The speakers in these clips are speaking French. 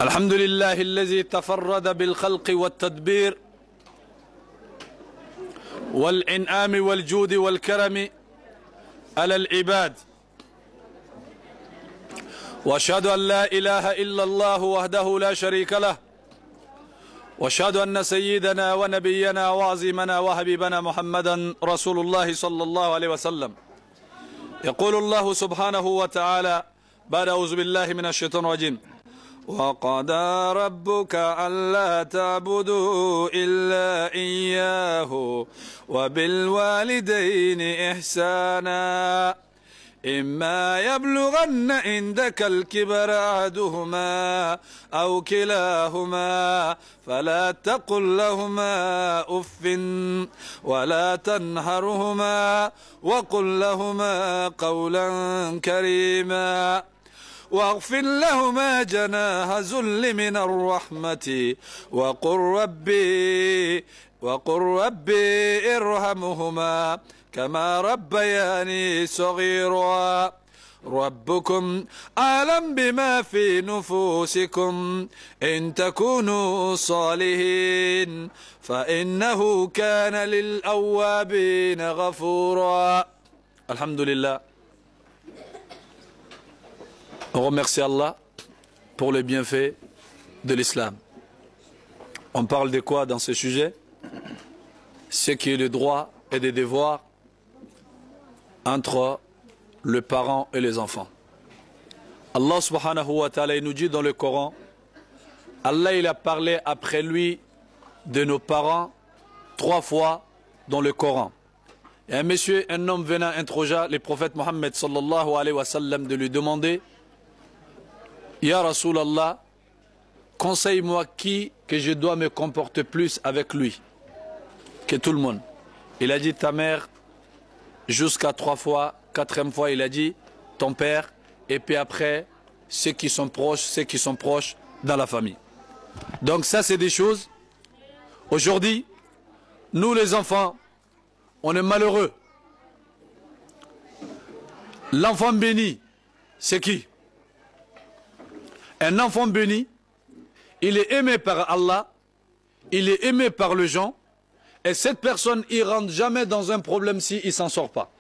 الحمد لله الذي تفرد بالخلق والتدبير والإنعام والجود والكرم على العباد، وأشهد أن لا إله إلا الله وحده لا شريك له، وأشهد أن سيدنا ونبينا وعظيمنا وحبيبنا محمدا رسول الله صلى الله عليه وسلم. يقول الله سبحانه وتعالى بعد أعوذ بالله من الشيطان الرجيم: وقضى ربك ألا تعبدوا إلا إياه وبالوالدين إحسانا إما يبلغن عندك الكبر أحدهما أو كلاهما فلا تقل لهما أف ولا تنهرهما وقل لهما قولا كريما واغفر لهما جناح ذل من الرحمة وقل ربي ارحمهما كما ربياني صغيرا ربكم أعلم بما في نفوسكم إن تكونوا صالحين فإنه كان للأوابين غفورا. الحمد لله. On remercie Allah pour le bienfait de l'islam. On parle de quoi dans ce sujet? Ce qui est le droit et des devoirs entre le parent et les enfants. Allah subhanahu wa ta'ala, il nous dit dans le Coran, Allah il a parlé après lui de nos parents 3 fois dans le Coran. Et un homme venant interroger le prophète Mohammed sallallahu alayhi wa sallam de lui demander: Ya Rasulallah, conseille-moi qui que je dois me comporter plus avec lui que tout le monde. Il a dit ta mère jusqu'à 3 fois, 4e fois il a dit ton père, et puis après ceux qui sont proches dans la famille. Donc ça c'est des choses. Aujourd'hui, nous les enfants, on est malheureux. L'enfant béni, c'est qui? Un enfant béni, il est aimé par Allah, il est aimé par les gens, et cette personne, il ne rentre jamais dans un problème s'il ne s'en sort pas.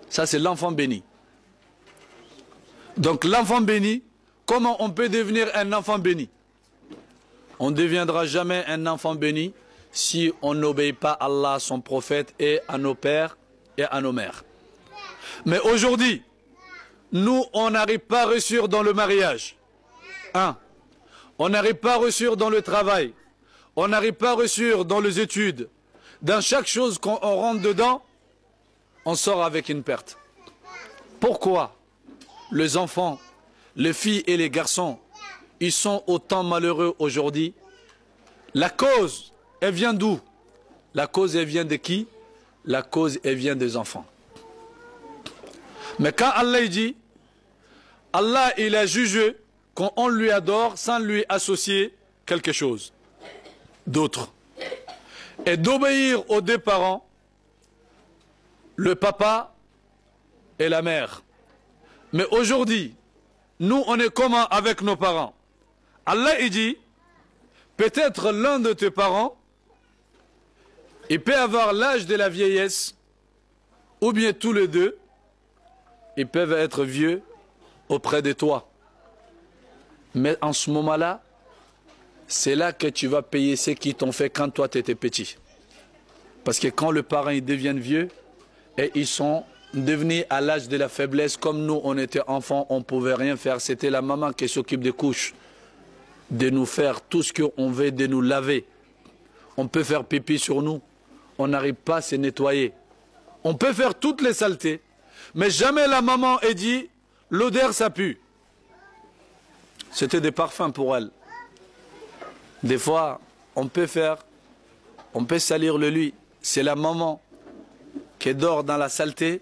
Ça, c'est l'enfant béni. Donc, l'enfant béni, comment on peut devenir un enfant béni? On ne deviendra jamais un enfant béni si on n'obéit pas à Allah, son prophète, et à nos pères et à nos mères. Mais aujourd'hui, nous, on n'arrive pas à réussir dans le mariage. On n'arrive pas à réussir dans le travail. On n'arrive pas à réussir dans les études. Dans chaque chose qu'on rentre dedans, on sort avec une perte. Pourquoi les enfants, les filles et les garçons, ils sont autant malheureux aujourd'hui? La cause, elle vient d'où? La cause, elle vient de qui? La cause, elle vient des enfants. Mais quand Allah dit, Allah il a jugé qu'on lui adore sans lui associer quelque chose d'autre. Et d'obéir aux 2 parents, le papa et la mère. Mais aujourd'hui, nous on est comment avec nos parents? Allah il dit, peut-être l'un de tes parents, il peut avoir l'âge de la vieillesse, ou bien tous les 2, ils peuvent être vieux auprès de toi. Mais en ce moment-là, c'est là que tu vas payer ce qu'ils t'ont fait quand toi tu étais petit. Parce que quand les parents ils deviennent vieux et ils sont devenus à l'âge de la faiblesse, comme nous on était enfants, on ne pouvait rien faire. C'était la maman qui s'occupe des couches, de nous faire tout ce qu'on veut, de nous laver. On peut faire pipi sur nous, on n'arrive pas à se nettoyer. On peut faire toutes les saletés, mais jamais la maman ait dit l'odeur ça pue. C'était des parfums pour elle. Des fois, on peut salir le lit. C'est la maman qui dort dans la saleté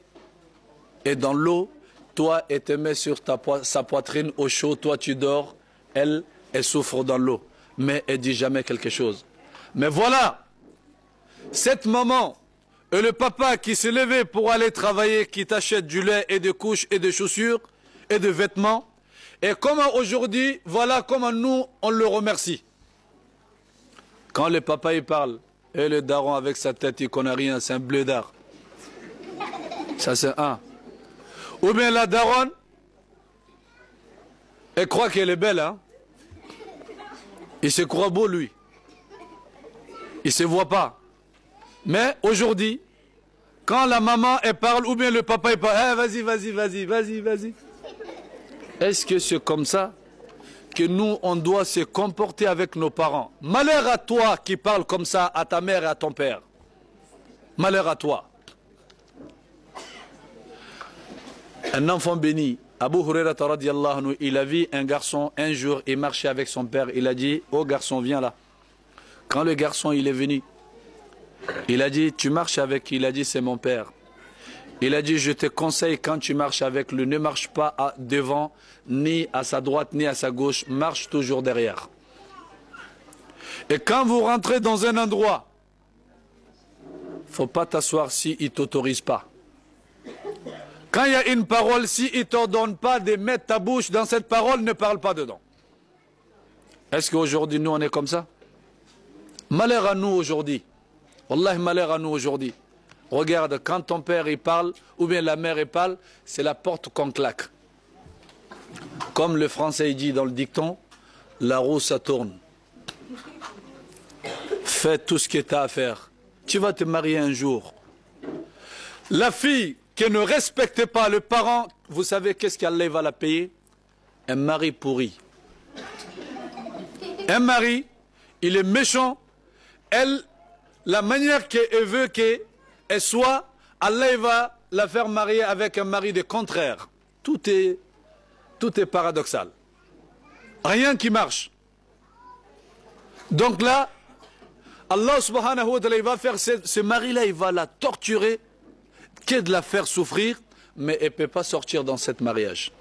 et dans l'eau. Toi, elle te met sur sa poitrine au chaud. Toi, tu dors. Elle souffre dans l'eau. Mais elle ne dit jamais quelque chose. Mais voilà, cette maman et le papa qui s'est levé pour aller travailler, qui t'achète du lait et des couches et des chaussures et des vêtements, Et comment aujourd'hui, voilà comment nous, on le remercie. Quand le papa il parle, et le daron avec sa tête, il connaît rien, c'est un blédard. Ça c'est un. Ou bien la daronne, elle croit qu'elle est belle, hein. Il se croit beau, lui. Il ne se voit pas. Mais aujourd'hui, quand la maman elle parle, ou bien le papa il parle, vas-y, vas-y, vas-y, vas-y, vas-y. Est-ce que c'est comme ça que nous, on doit se comporter avec nos parents? Malheur à toi qui parles comme ça à ta mère et à ton père. Malheur à toi. Un enfant béni, Abu Hurairah radiyallahu anhu, il a vu un garçon, un jour, il marchait avec son père, il a dit, oh garçon, viens là. Quand le garçon, il est venu, il a dit, tu marches avec, il a dit, c'est mon père. Il a dit, je te conseille quand tu marches avec lui, ne marche pas devant, ni à sa droite, ni à sa gauche, marche toujours derrière. Et quand vous rentrez dans un endroit, il ne faut pas t'asseoir s'il ne t'autorise pas. Quand il y a une parole, s'il ne t'ordonne pas de mettre ta bouche dans cette parole, ne parle pas dedans. Est-ce qu'aujourd'hui, nous, on est comme ça? Malheur à nous aujourd'hui. Wallahi, malheur à nous aujourd'hui. Regarde, quand ton père il parle, ou bien la mère il parle, c'est la porte qu'on claque. Comme le français dit dans le dicton, la roue ça tourne. Fais tout ce que tu as à faire. Tu vas te marier un jour. La fille qui ne respecte pas le parent, vous savez qu'est-ce qu'Allah va la payer? Un mari pourri. Un mari, il est méchant. Elle, la manière qu'elle veut qu'elle soit, Allah va la faire marier avec un mari de contraire. Tout est paradoxal. Rien qui marche. Donc là, Allah subhanahu wa ta'ala, il va faire ce mari-là, il va la torturer, que de la faire souffrir, mais elle ne peut pas sortir dans ce mariage.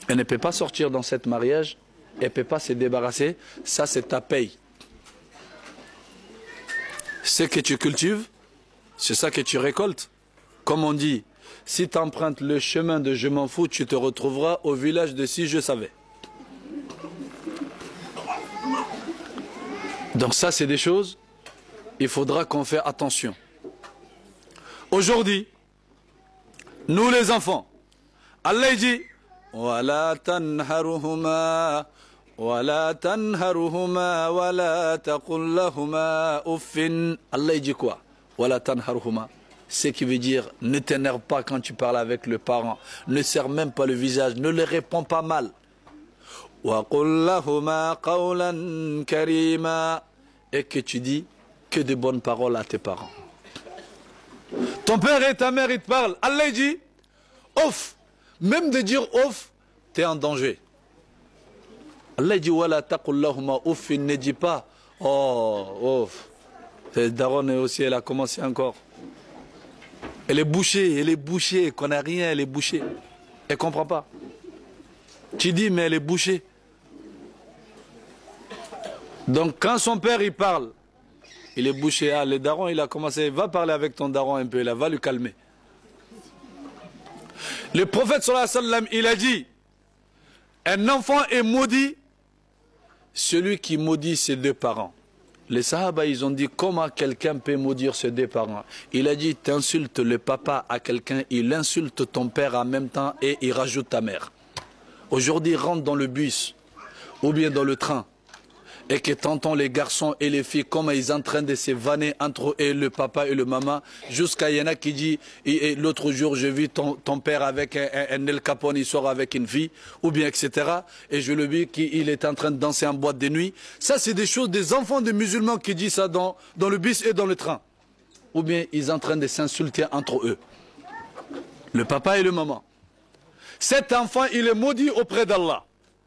Elle ne peut pas sortir dans ce mariage, elle ne peut pas se débarrasser, ça c'est ta paye. Ce que tu cultives, c'est ça que tu récoltes. Comme on dit, si tu empruntes le chemin de je m'en fous, tu te retrouveras au village de si je savais. Donc ça, c'est des choses, il faudra qu'on fasse attention. Aujourd'hui, nous les enfants, Allah dit, وَلَا تَنْهَرُهُمَا وَلَا تَنْهَرُهُمَا وَلَا تَقُلْ لَهُمَا أُفٍّ. Allah dit quoi? وَلَا تَنْهَرُهُمَا. Ce qui veut dire, ne t'énerve pas quand tu parles avec le parent, ne serre même pas le visage, ne le réponds pas mal. وَقُلْ لَهُمَا قَوْلًا كَرِيمًا. Et que tu dis que de bonnes paroles à tes parents. Ton père et ta mère, ils te parlent. Allah dit, off. Même de dire off, tu es en danger. Allah dit, wala taqul lahuma off, il ne dit pas, oh, off. Daron aussi, elle a commencé encore. Elle est bouchée, qu'on n'a rien, elle est bouchée. Elle ne comprend pas. Tu dis, mais elle est bouchée. Donc quand son père il parle, il est bouché. Ah, le daron il a commencé, va parler avec ton daron un peu, là, va le calmer. Le prophète sallallahu alayhi wa sallam, il a dit, un enfant est maudit, celui qui maudit ses deux parents. Les sahaba ils ont dit, comment quelqu'un peut maudire ses deux parents? Il a dit, tu insultes le papa à quelqu'un, il insulte ton père en même temps et il rajoute ta mère. Aujourd'hui rentre dans le bus ou bien dans le train et que t'entends les garçons et les filles comment ils sont en train de se vanner entre eux, le papa et le maman, jusqu'à y en a qui dit, l'autre jour j'ai vu ton père avec un El Capone, il sort avec une fille, ou bien etc. Et je le vis qu'il est en train de danser en boîte de nuit. Ça c'est des choses, des enfants de musulmans qui disent ça dans le bus et dans le train. Ou bien ils sont en train de s'insulter entre eux. Le papa et le maman. Cet enfant il est maudit auprès d'Allah.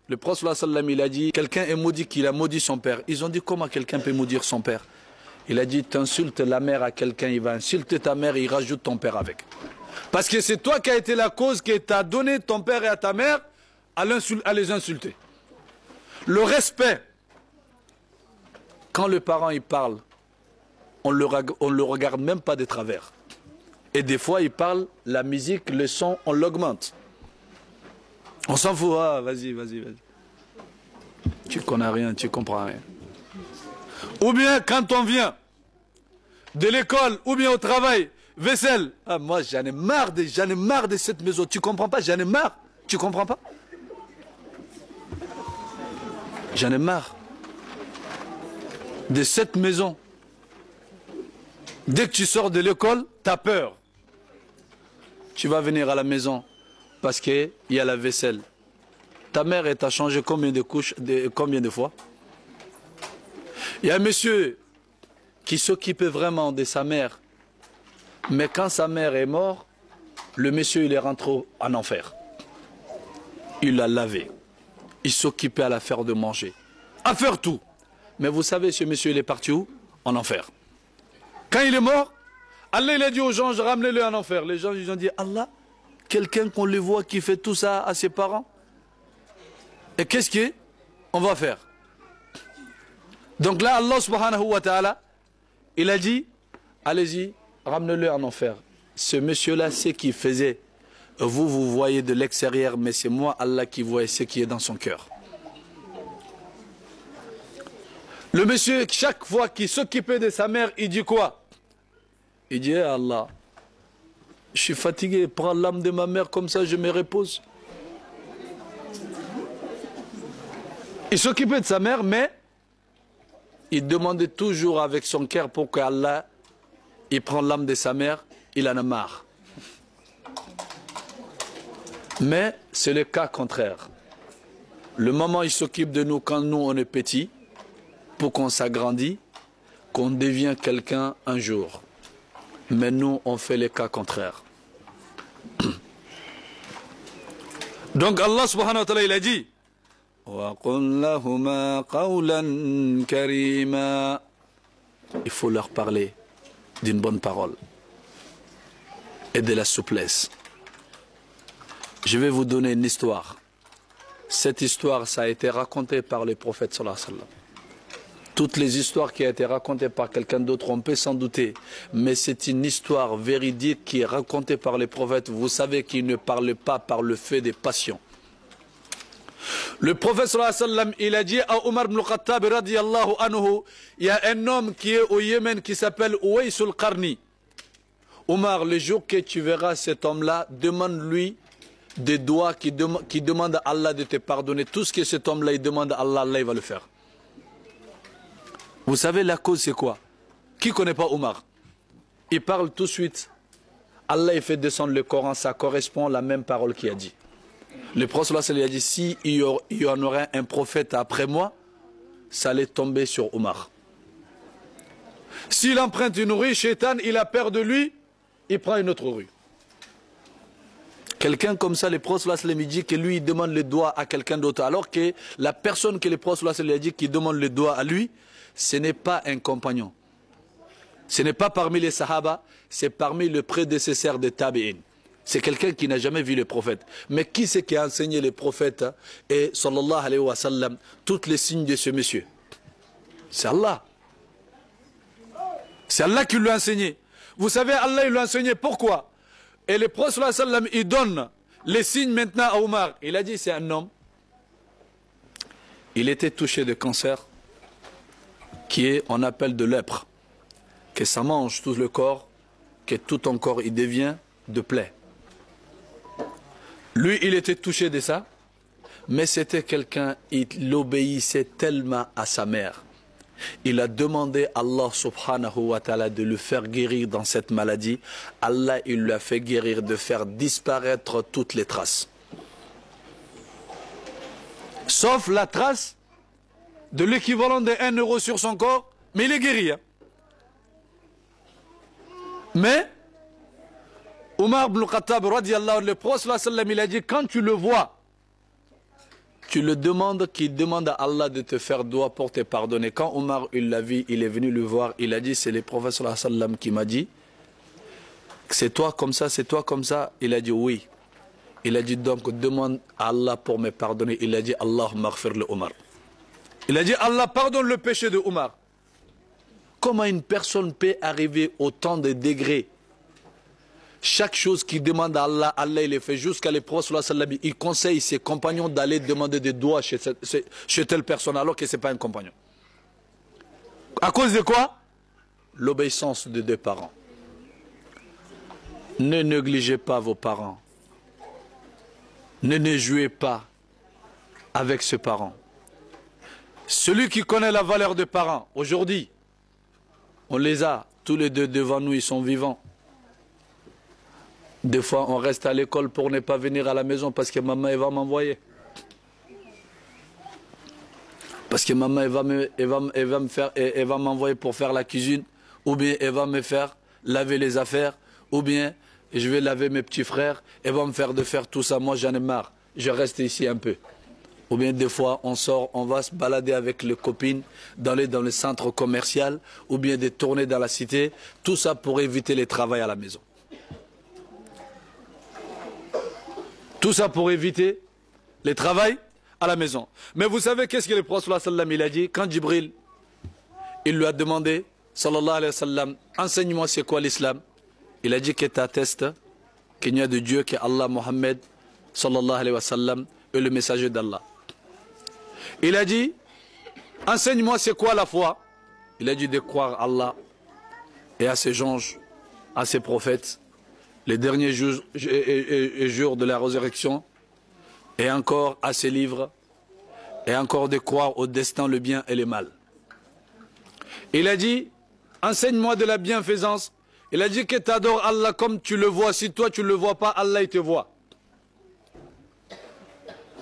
Le prophète sallallahu alayhi wa sallam, il a dit, quelqu'un est maudit qu'il a maudit son père. Ils ont dit, comment quelqu'un peut maudire son père? Il a dit, tu insultes la mère à quelqu'un, il va insulter ta mère et il rajoute ton père avec. Parce que c'est toi qui as été la cause qui t'a donné ton père et à ta mère à les insulter. Le respect, quand le parent il parle, on le regarde même pas de travers. Et des fois il parle, la musique, le son, on l'augmente. On s'en fout, ah, vas-y, vas-y, vas-y. Tu connais rien, tu comprends rien. Ou bien quand on vient de l'école ou bien au travail, vaisselle. Ah, moi j'en ai marre de cette maison. Tu comprends pas, j'en ai marre. Tu comprends pas? J'en ai marre de cette maison. Dès que tu sors de l'école, tu as peur. Tu vas venir à la maison parce qu'il y a la vaisselle. Ta mère, elle t'a changé combien de couches, combien de fois? Il y a un monsieur qui s'occupait vraiment de sa mère. Mais quand sa mère est morte, le monsieur, il est rentré en enfer. Il l'a lavé. Il s'occupait à la faire de manger. À faire tout. Mais vous savez, ce monsieur, il est parti où? En enfer. Quand il est mort, Allah, il a dit aux gens, ramenez-le en enfer. Les gens, ils ont dit, Allah, quelqu'un qu'on le voit qui fait tout ça à ses parents. Et qu'est-ce qu'on va faire? Donc là, Allah subhanahu wa ta'ala, il a dit, allez-y, ramenez-le en enfer. Ce monsieur-là, c'est qui faisait. Vous voyez de l'extérieur, mais c'est moi, Allah, qui voit ce qui est dans son cœur. Le monsieur, chaque fois qu'il s'occupait de sa mère, il dit quoi? Il dit, Allah, je suis fatigué, prends l'âme de ma mère, comme ça je me repose. Il s'occupait de sa mère, mais il demandait toujours avec son cœur pour qu'Allah, il prend l'âme de sa mère, il en a marre. Mais c'est le cas contraire. Le moment il s'occupe de nous quand nous on est petits, pour qu'on s'agrandit, qu'on devient quelqu'un un jour. Mais nous on fait le cas contraire. Donc Allah subhanahu wa ta'ala il a dit, il faut leur parler d'une bonne parole et de la souplesse. Je vais vous donner une histoire. Cette histoire, ça a été raconté par les prophètes sallallahu alayhi wa sallam. Toutes les histoires qui ont été racontées par quelqu'un d'autre, on peut s'en douter. Mais c'est une histoire véridique qui est racontée par les prophètes. Vous savez qu'ils ne parlent pas par le fait des passions. Le prophète sallallahu alayhi wa sallam, il a dit à Omar ibn Khattab radiyallahu anhu, il y a un homme qui est au Yémen qui s'appelle Ouwaisul Qarni. Omar, le jour que tu verras cet homme-là, demande-lui des doigts qui demandent à Allah de te pardonner. Tout ce que cet homme-là il demande à Allah, Allah il va le faire. Vous savez la cause c'est quoi? Qui ne connaît pas Omar? Il parle tout de suite. Allah il fait descendre le Coran, ça correspond à la même parole qu'il a dit. Le prophète a dit, si il y en aurait un prophète après moi, ça allait tomber sur Omar. S'il emprunte une rue, Shaitan, il a peur de lui, il prend une autre rue. Quelqu'un comme ça, le prophète dit que lui, il demande le doigt à quelqu'un d'autre, alors que la personne que le prophète a dit qu'il demande le doigt à lui, ce n'est pas un compagnon. Ce n'est pas parmi les Sahaba, c'est parmi les prédécesseurs des Tabi'in. C'est quelqu'un qui n'a jamais vu le prophète. Mais qui c'est qui a enseigné les prophètes et sallallahu alayhi wa sallam tous les signes de ce monsieur? C'est Allah. C'est Allah qui lui a enseigné. Vous savez, Allah il lui a enseigné pourquoi? Et le prophète sallallahu alayhi wa sallam, il donne les signes maintenant à Omar. Il a dit c'est un homme. Il était touché de cancer qui est, on appelle de lèpre. Que ça mange tout le corps, que tout ton corps il devient de plaie. Lui, il était touché de ça, mais c'était quelqu'un, il obéissait tellement à sa mère. Il a demandé à Allah subhanahu wa ta'ala de le faire guérir dans cette maladie. Allah, il lui a fait guérir, de faire disparaître toutes les traces. Sauf la trace de l'équivalent de 1 euro sur son corps, mais il est guéri. Hein. Mais Omar ibn Khattab, le prophète il a dit, quand tu le vois, tu le demandes, qu'il demande à Allah de te faire doigt pour te pardonner. Quand Omar il l'a vu, il est venu le voir, il a dit, c'est le prophète qui m'a dit, c'est toi comme ça, c'est toi comme ça. Il a dit oui. Il a dit donc, demande à Allah pour me pardonner. Il a dit, Allahumma ghfir le Omar. Il a dit, Allah pardonne le péché de Omar. Comment une personne peut arriver autant de degrés? Chaque chose qu'il demande à Allah, Allah il les fait. Jusqu'à les prophètes, il conseille ses compagnons d'aller demander des doigts chez telle personne alors que ce n'est pas un compagnon. À cause de quoi? L'obéissance de deux parents. Ne négligez pas vos parents. Ne jouez pas avec ce parent. Celui qui connaît la valeur des parents, aujourd'hui, on les a, tous les deux devant nous, ils sont vivants. Des fois, on reste à l'école pour ne pas venir à la maison parce que maman, elle va m'envoyer. Parce que maman, elle va m'envoyer pour faire la cuisine, ou bien elle va me faire laver les affaires, ou bien je vais laver mes petits frères, elle va me faire de faire tout ça. Moi, j'en ai marre. Je reste ici un peu. Ou bien des fois, on sort, on va se balader avec les copines, dans le centre commercial, ou bien des tournées dans la cité. Tout ça pour éviter les travaux à la maison. Tout ça pour éviter les travaux à la maison. Mais vous savez qu'est-ce que le prophète sallallahu alayhi wa sallam, il a dit? Quand Jibril, il lui a demandé, sallallahu alayhi wa sallam, enseigne-moi c'est quoi l'islam? Il a dit que tu attestes qu'il n'y a de Dieu que Allah, Mohammed, sallallahu alayhi wa sallam, est le messager d'Allah. Il a dit, enseigne-moi c'est quoi la foi? Il a dit de croire à Allah et à ses anges, à ses prophètes, les derniers jours de la résurrection, et encore à ses livres, et encore de croire au destin, le bien et le mal. Il a dit, enseigne-moi de la bienfaisance. Il a dit que tu adores Allah comme tu le vois. Si toi tu ne le vois pas, Allah il te voit.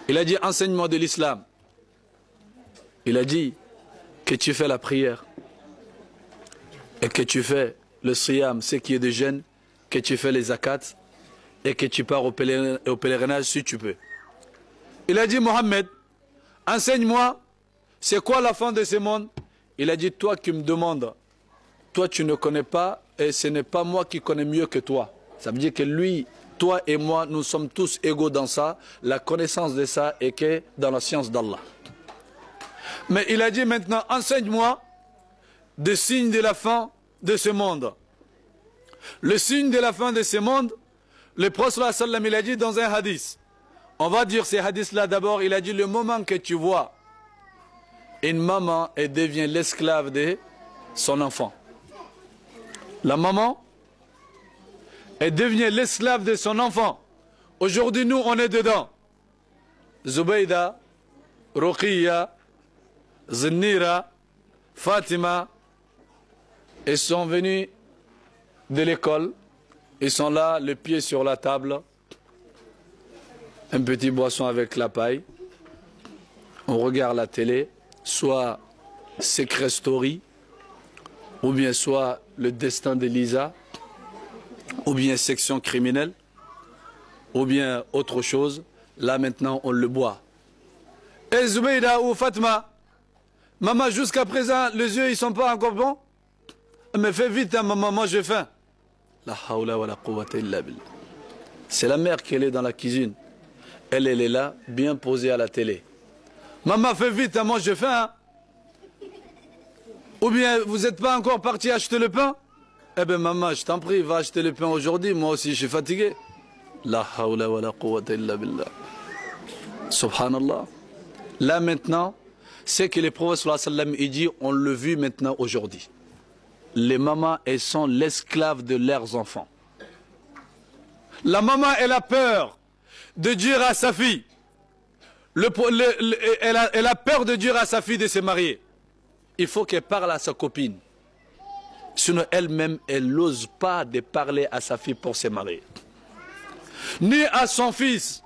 Il a dit, enseigne-moi de l'islam. Il a dit que tu fais la prière et que tu fais le siyam, ce qui est de jeûne, que tu fais les zakats et que tu pars au pèlerinage si tu peux. Il a dit, Mohammed, enseigne-moi, c'est quoi la fin de ce monde? Il a dit, toi qui me demandes, toi tu ne connais pas et ce n'est pas moi qui connais mieux que toi. Ça veut dire que lui, toi et moi, nous sommes tous égaux dans ça. La connaissance de ça est que dans la science d'Allah. Mais il a dit maintenant, enseigne-moi des signes de la fin de ce monde. Le signe de la fin de ce monde, le prophète sallallahu alayhi wa sallam, il a dit dans un hadith. On va dire ces hadiths-là d'abord. Il a dit le moment que tu vois une maman, elle devient l'esclave de son enfant. La maman, elle devient l'esclave de son enfant. Aujourd'hui, nous, on est dedans. Zubayda, Ruqiyya, Zinnira, Fatima, ils sont venus de l'école. Ils sont là, le pied sur la table. Un petit boisson avec la paille. On regarde la télé, soit Secret Story, ou bien soit le destin d'Elisa, ou bien section criminelle, ou bien autre chose. Là maintenant on le boit. Et Zubayda ou Fatma, maman jusqu'à présent les yeux ils sont pas encore bons? Mais fais vite hein, maman, moi j'ai faim. La hawla wa la quwwata illa billah. C'est la mère qui est dans la cuisine. Elle est là, bien posée à la télé. Maman fais vite hein, moi j'ai faim. Hein. Ou bien vous n'êtes pas encore parti acheter le pain? Eh bien maman je t'en prie va acheter le pain aujourd'hui, moi aussi je suis fatigué. La hawla wa la quwwata illa billah. Subhanallah. Là maintenant, c'est que les prophètes sallallahu alayhi wa sallam, il dit, on le vit maintenant aujourd'hui. Les mamans, elles sont l'esclave de leurs enfants. La maman, elle a peur de dire à sa fille, elle a peur de dire à sa fille de se marier. Il faut qu'elle parle à sa copine. Sinon, elle-même, elle n'ose pas de parler à sa fille pour se marier. Ni à son fils.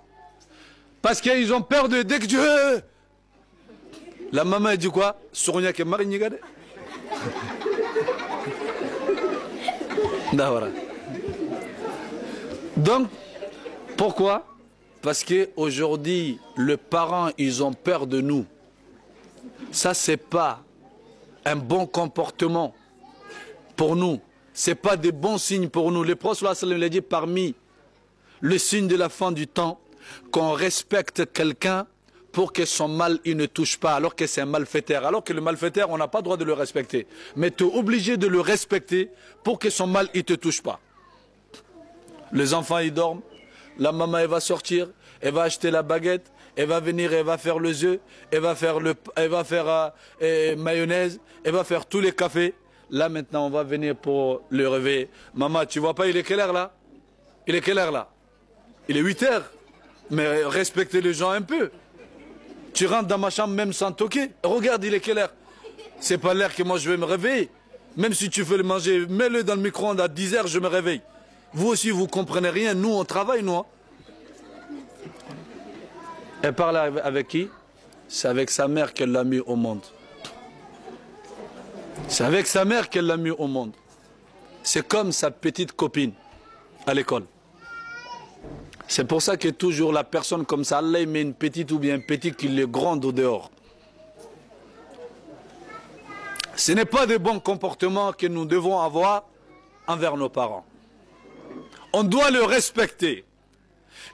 Parce qu'ils ont peur de dès que Dieu. La maman elle dit quoi? Souria que mari n'y gade. Donc, pourquoi? Parce qu'aujourd'hui, les parents, ils ont peur de nous. Ça, c'est pas un bon comportement pour nous. C'est pas des bons signes pour nous. Le prophète sallallahu alayhi wa sallam l'a dit parmi le signe de la fin du temps, qu'on respecte quelqu'un pour que son mal il ne touche pas, alors que c'est un malfaiteur. Alors que le malfaiteur, on n'a pas le droit de le respecter. Mais tu es obligé de le respecter pour que son mal il ne te touche pas. Les enfants, ils dorment. La maman, elle va sortir, elle va acheter la baguette, elle va venir, elle va faire les œufs, elle va faire mayonnaise, elle va faire tous les cafés. Là, maintenant, on va venir pour le réveiller. Maman, tu vois pas, il est quelle heure là? Il est quelle heure là? Il est 8 heures. Mais respectez les gens un peu. Tu rentres dans ma chambre même sans toquer. Regarde, il est quelle heure? C'est pas l'heure que moi je vais me réveiller. Même si tu veux le manger, mets-le dans le micro-ondes à 10 heures, je me réveille. Vous aussi, vous comprenez rien. Nous, on travaille, nous. Hein. Elle parle avec qui? C'est avec sa mère qu'elle l'a mis au monde. C'est avec sa mère qu'elle l'a mis au monde. C'est comme sa petite copine à l'école. C'est pour ça que toujours la personne comme ça, Allah met une petite ou bien un petit qui le gronde au dehors. Ce n'est pas de bons comportements que nous devons avoir envers nos parents. On doit le respecter.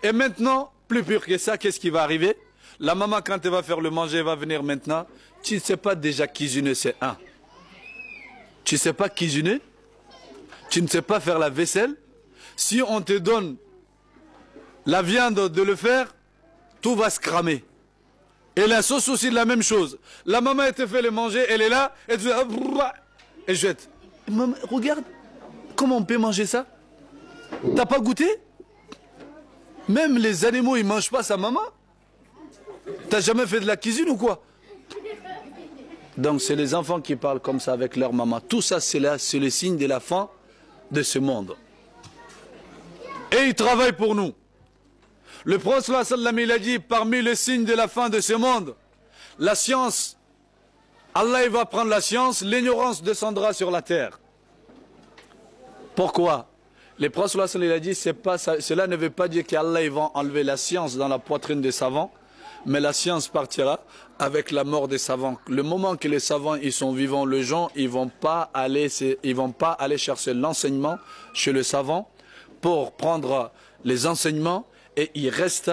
Et maintenant, plus pur que ça, qu'est-ce qui va arriver? La maman, quand elle va faire le manger, elle va venir maintenant. Tu ne sais pas déjà cuisiner, c'est un. Tu ne sais pas cuisiner? Tu ne sais pas faire la vaisselle? Si on te donne la viande de le faire, tout va se cramer. Et la sauce aussi, la même chose. La maman, elle te fait le manger, elle est là, elle te fait... Elle jette. Maman, regarde, comment on peut manger ça? T'as pas goûté? Même les animaux, ils mangent pas sa maman. T'as jamais fait de la cuisine ou quoi? Donc c'est les enfants qui parlent comme ça avec leur maman. Tout ça, c'est le signe de la fin de ce monde. Et ils travaillent pour nous. Le prophète sallallahu alayhi wa sallam, il a dit, parmi les signes de la fin de ce monde, la science, Allah il va prendre la science, l'ignorance descendra sur la terre. Pourquoi? Le prophète sallallahu alayhi wa sallam, il a dit, cela ne veut pas dire qu'Allah va enlever la science dans la poitrine des savants, mais la science partira avec la mort des savants. Le moment que les savants ils sont vivants, les gens ils vont pas aller chercher l'enseignement chez le savant pour prendre les enseignements. Et il reste,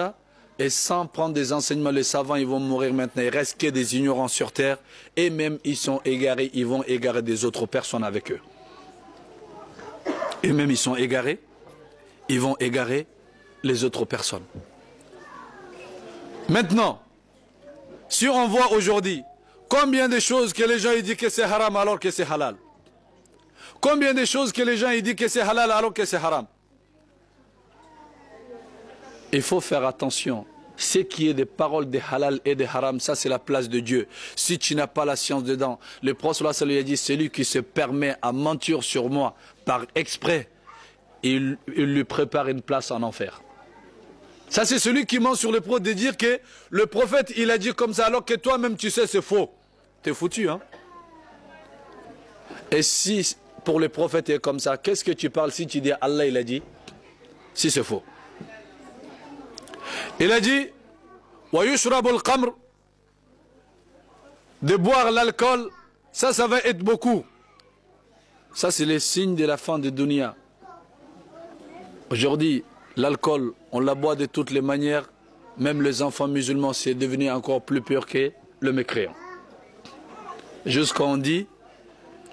et sans prendre des enseignements, les savants, ils vont mourir maintenant. Il reste que des ignorants sur terre. Et même, ils sont égarés, ils vont égarer des autres personnes avec eux. Et même, ils sont égarés, ils vont égarer les autres personnes. Maintenant, si on voit aujourd'hui, combien de choses que les gens ils disent que c'est haram alors que c'est halal? Combien de choses que les gens ils disent que c'est halal alors que c'est haram? Il faut faire attention. Ce qui est des paroles de halal et de haram, ça c'est la place de Dieu. Si tu n'as pas la science dedans, le prophète sallallahu alayhi wa sallam a dit, celui qui se permet à mentir sur moi par exprès, il lui prépare une place en enfer. Ça c'est celui qui ment sur le prophète de dire que le prophète il a dit comme ça alors que toi-même tu sais c'est faux. T'es foutu hein. Et si pour le prophète est comme ça, qu'est-ce que tu parles si tu dis Allah il a dit? Si c'est faux. Il a dit, de boire l'alcool, ça va être beaucoup. Ça, c'est les signes de la fin de dunya. Aujourd'hui, l'alcool, on la boit de toutes les manières. Même les enfants musulmans, c'est devenu encore plus pur que le mécréant. Jusqu'à on dit,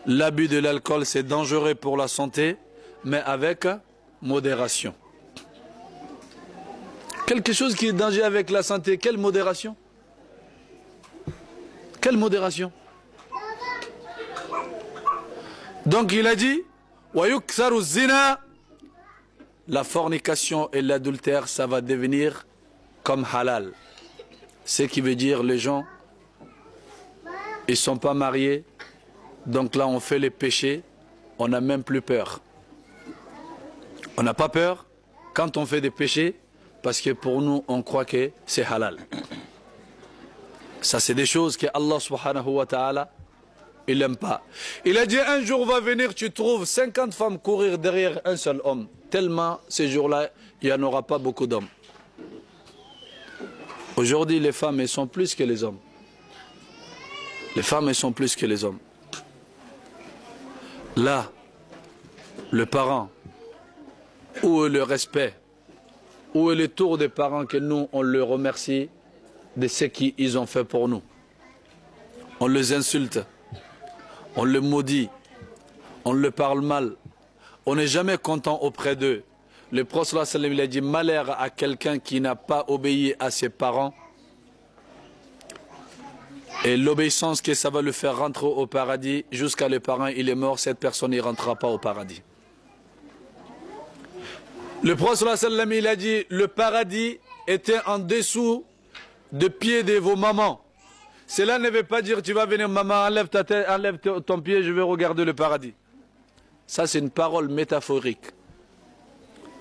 l'abus de l'alcool, c'est dangereux pour la santé, mais avec modération. Quelque chose qui est danger avec la santé, quelle modération? Quelle modération? Donc il a dit, la fornication et l'adultère, ça va devenir comme halal. Ce qui veut dire les gens, ils ne sont pas mariés, donc là on fait les péchés, on n'a même plus peur. On n'a pas peur quand on fait des péchés, parce que pour nous, on croit que c'est halal. Ça, c'est des choses que Allah subhanahu wa ta'ala, il n'aime pas. Il a dit, un jour va venir, tu trouves 50 femmes courir derrière un seul homme. Tellement, ces jours-là, il n'y en aura pas beaucoup d'hommes. Aujourd'hui, les femmes, elles sont plus que les hommes. Les femmes, elles sont plus que les hommes. Là, le parent, où est le respect? Où est le tour des parents que nous, on les remercie de ce qu'ils ont fait pour nous? On les insulte, on les maudit, on les parle mal. On n'est jamais content auprès d'eux. Le prophète sallallahu alayhi wa sallam, il a dit malheur à quelqu'un qui n'a pas obéi à ses parents et l'obéissance que ça va le faire rentrer au paradis jusqu'à le parent il est mort, cette personne ne rentrera pas au paradis. Le prophète sallallahu alayhi wa sallam, il a dit le paradis était en dessous de pied de vos mamans. Cela ne veut pas dire tu vas venir maman, enlève ta tête, enlève ton pied, je vais regarder le paradis. Ça c'est une parole métaphorique.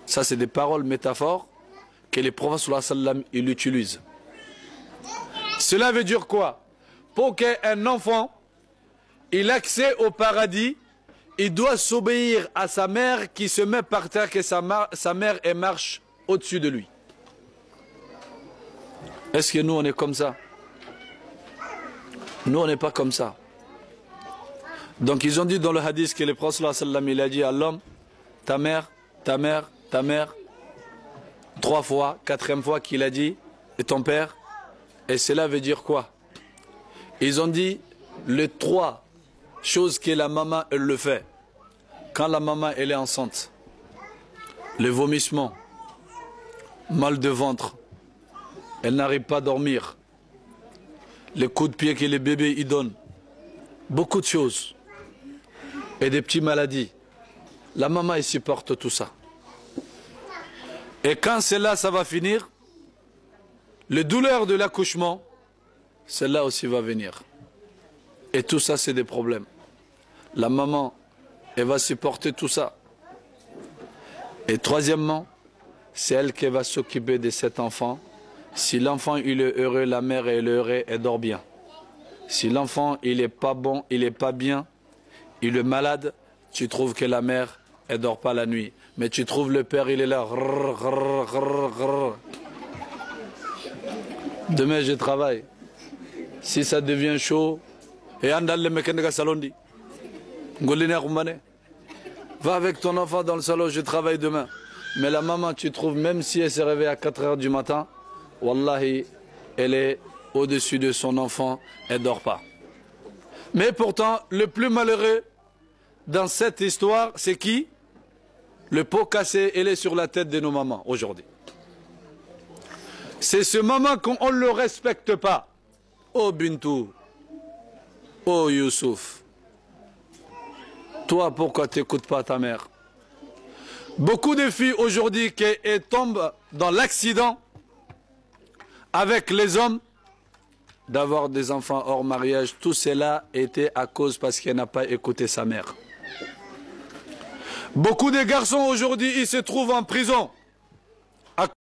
Ça c'est des paroles métaphores que le prophète sallallahu alayhi wa sallam il utilise. Cela veut dire quoi? Pour qu'un enfant ait accès au paradis, il doit s'obéir à sa mère qui se met par terre, que sa mère elle marche au-dessus de lui. Est-ce que nous on est comme ça? Nous on n'est pas comme ça. Donc ils ont dit dans le hadith que le prophète sallallahu alayhi wa sallam il a dit à l'homme, ta mère, ta mère, ta mère, 3 fois, 4e fois qu'il a dit, et ton père. Et cela veut dire quoi? Ils ont dit les 3 choses que la maman elle le fait. Quand la maman elle est enceinte, le vomissement, mal de ventre, elle n'arrive pas à dormir, les coups de pied que les bébés y donnent, beaucoup de choses, et des petites maladies. La maman elle supporte tout ça. Et quand cela ça va finir, les douleurs de l'accouchement, celle-là aussi va venir. Et tout ça, c'est des problèmes. La maman, elle va supporter tout ça. Et troisièmement, c'est elle qui va s'occuper de cet enfant. Si l'enfant, il est heureux, la mère, elle est heureuse, elle dort bien. Si l'enfant, il n'est pas bon, il n'est pas bien, il est malade, tu trouves que la mère, elle ne dort pas la nuit. Mais tu trouves le père, il est là. Demain, je travaille. Si ça devient chaud, va avec ton enfant dans le salon, je travaille demain. Mais la maman, tu trouves, même si elle s'est réveillée à 4 h du matin, wallahi, elle est au-dessus de son enfant, elle ne dort pas. Mais pourtant, le plus malheureux dans cette histoire, c'est qui? Le pot cassé, elle est sur la tête de nos mamans aujourd'hui. C'est ce maman qu'on ne le respecte pas. Oh Bintou, oh Youssouf, toi pourquoi tu n'écoutes pas ta mère? Beaucoup de filles aujourd'hui qui tombent dans l'accident avec les hommes d'avoir des enfants hors mariage, tout cela était à cause parce qu'elle n'a pas écouté sa mère. Beaucoup de garçons aujourd'hui, ils se trouvent en prison